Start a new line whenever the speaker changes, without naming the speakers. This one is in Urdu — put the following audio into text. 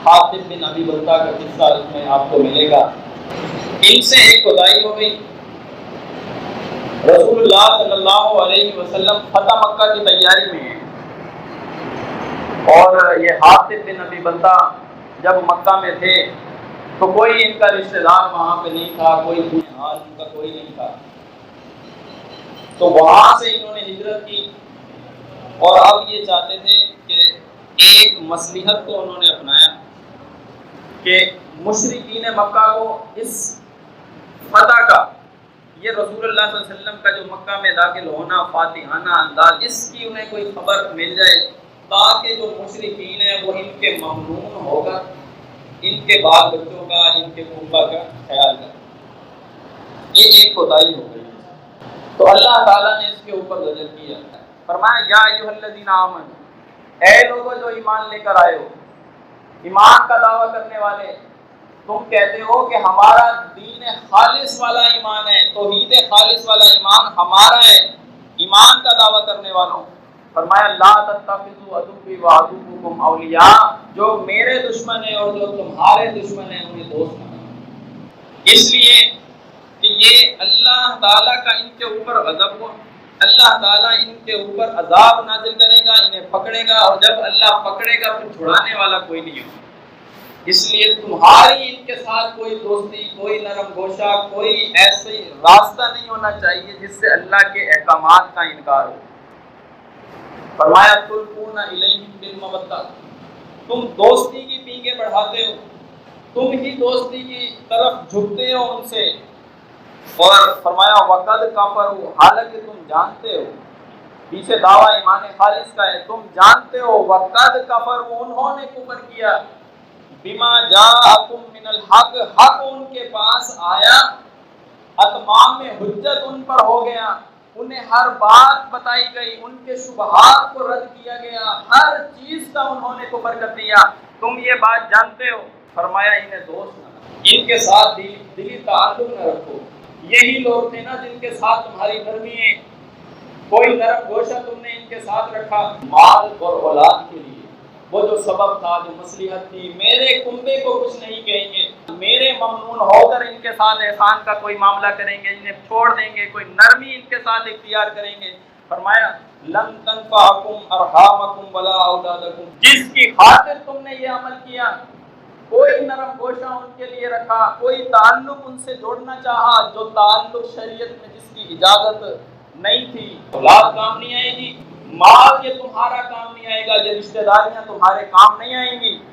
حاطب بن ابی بلتہ کا قصہ اس میں آپ کو ملے گا۔ ان سے ایک خدائی ہو گئی، رسول اللہ صلی اللہ علیہ وسلم فتح مکہ کی تیاری میں ہیں، اور یہ حاطب بن ابی بلتہ جب مکہ میں تھے تو کوئی ان کا رشتہ دار وہاں پہ نہیں تھا، کوئی حال ان کا کوئی نہیں تھا، تو وہاں سے انہوں نے ہجرت کی، اور اب یہ چاہتے تھے کہ ایک مصلحت کو انہوں نے اپنایا کہ مشرکین مکہ کو اس فتح کا، یہ رسول اللہ صلی اللہ علیہ وسلم کا جو مکہ میں داخل ہونا فاتحانہ انداز، اس کی انہیں کوئی خبر مل جائے تاکہ جو مشرکین ہیں وہ ان کے ممنون ہوگا، ان کے بال بچوں کا، ان کے کنبہ کا خیال کریں۔ یہ ایک کوتاہی ہو گئی، تو اللہ تعالیٰ نے اس کے اوپر زجر کیا، فرمایا یا ایھا الذین آمنوا، اے لوگوں جو ایمان لے کر آئے ہو، ایمان کا دعویٰ کرنے والے، تم کہتے ہو کہ ہمارا دین خالص والا ایمان ہے، توحید خالص والا ایمان ہمارا ہے، ایمان کا دعویٰ کرنے والوں، فرمایا لا تتخذوا عدوی وعدوکم اولیاء، جو میرے دشمن ہیں اور جو تمہارے دشمن ہیں انہیں دوست نہ بناؤ، اس لیے کہ یہ اللہ تعالیٰ کا ان کے اوپر غضب ہو، اللہ تعالیٰ ان کے اوپر عذاب نازل کرے گا، انہیں پکڑے گا، اور جب اللہ پکڑے گا پھر چھڑانے والا کوئی نہیں ہوگا، اس لیے تمہاری ان کے ساتھ کوئی دوستی، کوئی نرم گوشہ، کوئی ایسے راستہ نہیں ہونا چاہیے جس سے اللہ کے احکامات کا انکار ہو۔ فرمایا تلقون الیہم بالمودہ، تم دوستی کی پینگیں بڑھاتے ہو، تم ہی دوستی کی طرف جھکتے ہو ان سے، اور فرمایا وقد کفروا، حالانکہ تم جانتے ہو، پیچھے دعویٰ ایمان خالص کا ہے، تم جانتے ہو وقد کفروا، انہوں نے کفر کیا، بما جاءکم من الحق، حق ان کے پاس آیا، اتمام میں حجت ان پر ہو گیا، انہیں ہر بات بتائی گئی، ان کے شبہات کو رد کیا گیا، ہر چیز کا انہوں نے کفر کر دیا، تم یہ بات جانتے ہو، فرمایا انہیں دوست نہ رکھو، ان کے ساتھ دلی تعلق نہ رکھو، یہی لوگ تھے نا جن کے ساتھ تمہاری نرمی ہے، کوئی نرم گوشہ تم نے ان کے ساتھ رکھا مال اور اولاد کے لیے، وہ جو سبب تھا، جو مصلحت تھی، میرے کنبے کو کچھ نہیں کہیں گے، میرے ممنون ہو کر ان کے ساتھ احسان کا کوئی معاملہ کریں گے، انہیں چھوڑ دیں گے، کوئی نرمی ان کے ساتھ اختیار کریں گے، فرمایا لن تنفعکم ارحامکم ولا اولادکم، جس کی خاطر تم نے یہ عمل کیا، کوئی نرم گوشہ ان کے لیے رکھا، کوئی تعلق ان سے جوڑنا چاہا جو تعلق شریعت میں جس کی اجازت نہیں تھی، اولاد کام نہیں آئے گی، مال یہ تمہارا کام نہیں آئے گا، یہ رشتہ داریاں تمہارے کام نہیں آئیں گی،